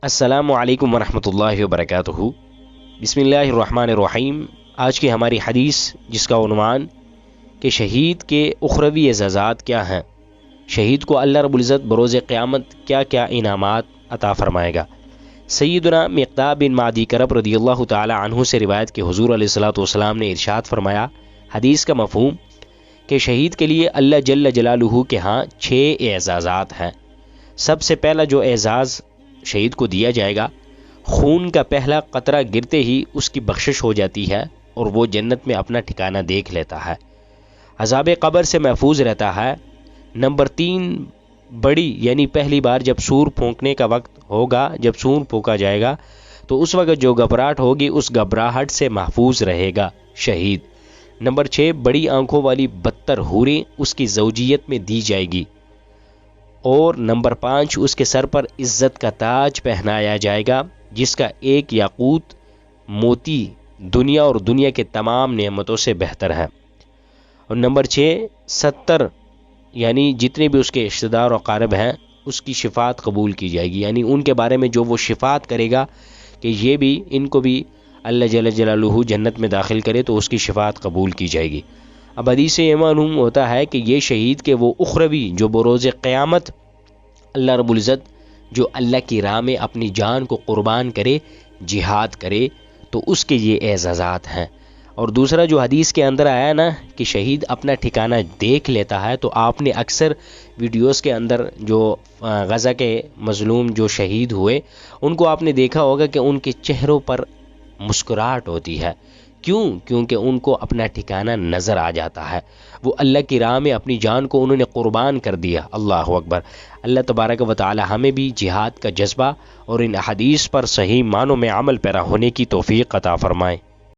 السلام علیکم ورحمۃ اللہ وبرکاتہ۔ بسم اللہ الرحمن الرحیم۔ آج کی ہماری حدیث جس کا عنوان کہ شہید کے اخروی اعزازات کیا ہیں، شہید کو اللہ رب العزت بروز قیامت کیا کیا انعامات عطا فرمائے گا۔ سیدنا مقداد بن معدی کرب رضی اللہ تعالی عنہ سے روایت کہ حضور علیہ الصلوۃ والسلام نے ارشاد فرمایا، حدیث کا مفہوم کہ شہید کے لیے اللہ جل جلالہ کے ہاں 6 اعزازات ہیں۔ سب سے پہلا جو اعزاز شہید کو دیا جائے گا، خون کا پہلا قطرہ گرتے ہی اس کی بخشش ہو جاتی ہے اور وہ جنت میں اپنا ٹھکانہ دیکھ لیتا ہے، عذاب قبر سے محفوظ رہتا ہے۔ نمبر 3، بڑی یعنی پہلی بار جب سور پھونکنے کا وقت ہوگا، جب سور پھونکا جائے گا تو اس وقت جو گھبراہٹ ہوگی اس گھبراہٹ سے محفوظ رہے گا شہید۔ نمبر 6، بڑی آنکھوں والی بدتر حوریں اس کی زوجیت میں دی جائے گی۔ اور نمبر 5، اس کے سر پر عزت کا تاج پہنایا جائے گا جس کا ایک یاقوت موتی دنیا اور دنیا کے تمام نعمتوں سے بہتر ہے۔ اور نمبر 6، 70 یعنی جتنے بھی اس کے رشتہ دار و اقارب ہیں اس کی شفاعت قبول کی جائے گی، یعنی ان کے بارے میں جو وہ شفاعت کرے گا کہ یہ بھی ان کو بھی اللہ جل جلالہ جنت میں داخل کرے تو اس کی شفاعت قبول کی جائے گی۔ اب حدیث سے یہ معلوم ہوتا ہے کہ یہ شہید کے وہ اخروی جو بروز قیامت اللہ رب العزت جو اللہ کی راہ میں اپنی جان کو قربان کرے، جہاد کرے، تو اس کے یہ اعزازات ہیں۔ اور دوسرا جو حدیث کے اندر آیا نا کہ شہید اپنا ٹھکانہ دیکھ لیتا ہے، تو آپ نے اکثر ویڈیوز کے اندر جو غزہ کے مظلوم جو شہید ہوئے ان کو آپ نے دیکھا ہوگا کہ ان کے چہروں پر مسکراہٹ ہوتی ہے۔ کیونکہ ان کو اپنا ٹھکانہ نظر آ جاتا ہے، وہ اللہ کی راہ میں اپنی جان کو انہوں نے قربان کر دیا۔ اللہ اکبر۔ اللہ تبارک و تعالی ہمیں بھی جہاد کا جذبہ اور ان احادیث پر صحیح معنوں میں عمل پیرا ہونے کی توفیق عطا فرمائے۔